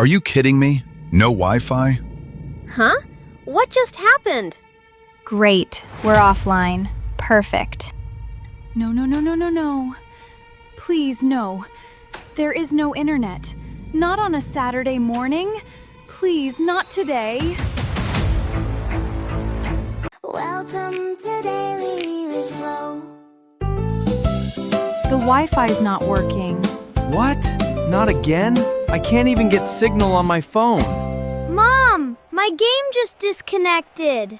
Are you kidding me? No Wi-Fi? Huh? What just happened? Great, we're offline. Perfect. No. Please, no. There is no internet. Not on a Saturday morning. Please, not today. Welcome to Daily English Flow. The Wi-Fi's not working. What? Not again? I can't even get signal on my phone. Mom, my game just disconnected.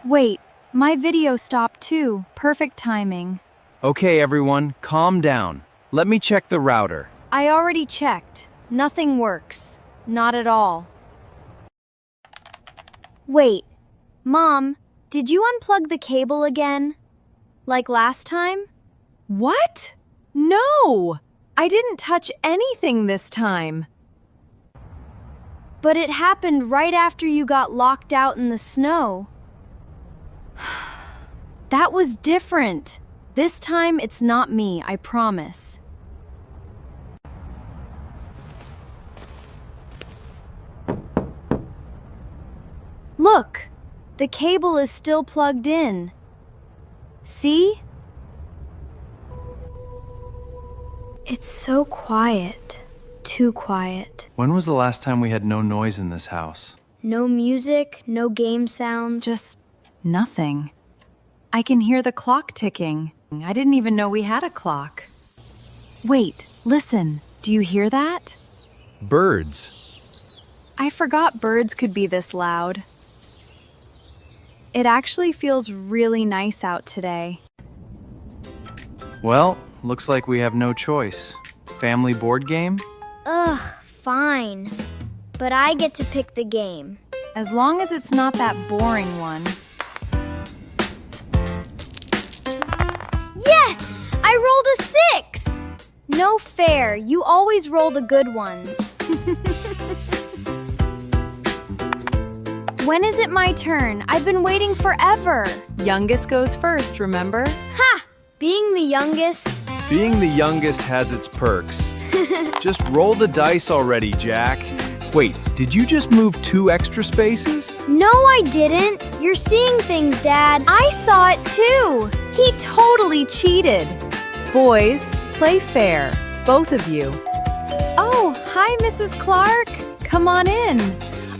Wait, my video stopped too. Perfect timing. Okay, everyone, calm down. Let me check the router. I already checked. Nothing works. Not at all. Wait, Mom, did you unplug the cable again? Like last time? What? No! I didn't touch anything this time. But it happened right after you got locked out in the snow. That was different. This time it's not me, I promise. Look, the cable is still plugged in. See? It's so quiet. Too quiet. When was the last time we had no noise in this house? No music, no game sounds. Just nothing. I can hear the clock ticking. I didn't even know we had a clock. Wait, listen. Do you hear that? Birds. I forgot birds could be this loud. It actually feels really nice out today. Well, looks like we have no choice. Family board game? Ugh, fine. But I get to pick the game. As long as it's not that boring one. Yes! I rolled a 6! No fair, you always roll the good ones. When is it my turn? I've been waiting forever. Youngest goes first, remember? Ha! Being the youngest. Being the youngest has its perks. Just roll the dice already, Jack. Wait, did you just move 2 extra spaces? No, I didn't. You're seeing things, Dad. I saw it too. He totally cheated. Boys, play fair. Both of you. Oh, hi, Mrs. Clark. Come on in.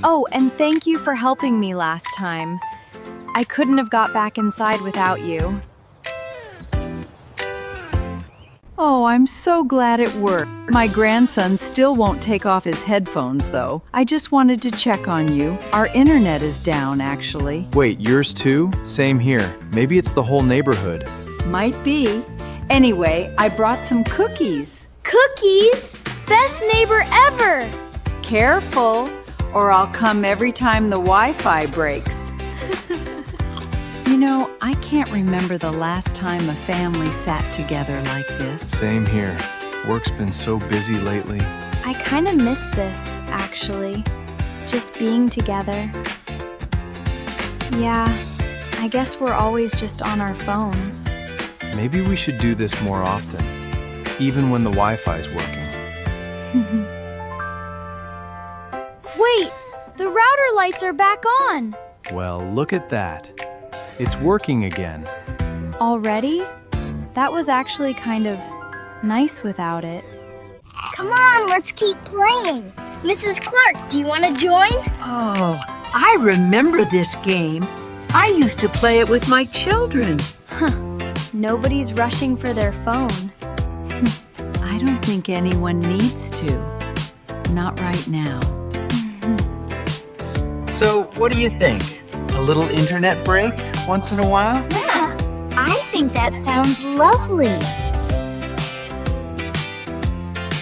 Oh, and thank you for helping me last time. I couldn't have got back inside without you. Oh, I'm so glad it worked. My grandson still won't take off his headphones, though. I just wanted to check on you. Our internet is down, actually. Wait, yours too? Same here. Maybe it's the whole neighborhood. Might be. Anyway, I brought some cookies. Cookies? Best neighbor ever! Careful, or I'll come every time the Wi-Fi breaks. You know, I can't remember the last time a family sat together like this. Same here. Work's been so busy lately. I kind of miss this, actually. Just being together. Yeah, I guess we're always just on our phones. Maybe we should do this more often, even when the Wi-Fi's working. Wait, the router lights are back on. Well, look at that. It's working again. Already? That was actually kind of nice without it. Come on, let's keep playing. Mrs. Clark, do you want to join? Oh, I remember this game. I used to play it with my children. Nobody's rushing for their phone. I don't think anyone needs to. Not right now. So, what do you think? A little internet break once in a while? Yeah, I think that sounds lovely.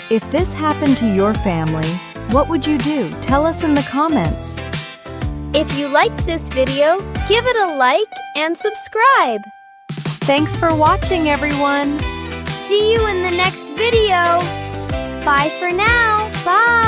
If this happened to your family, what would you do? Tell us in the comments. If you liked this video, give it a like and subscribe. Thanks for watching, everyone. See you in the next video. Bye for now. Bye.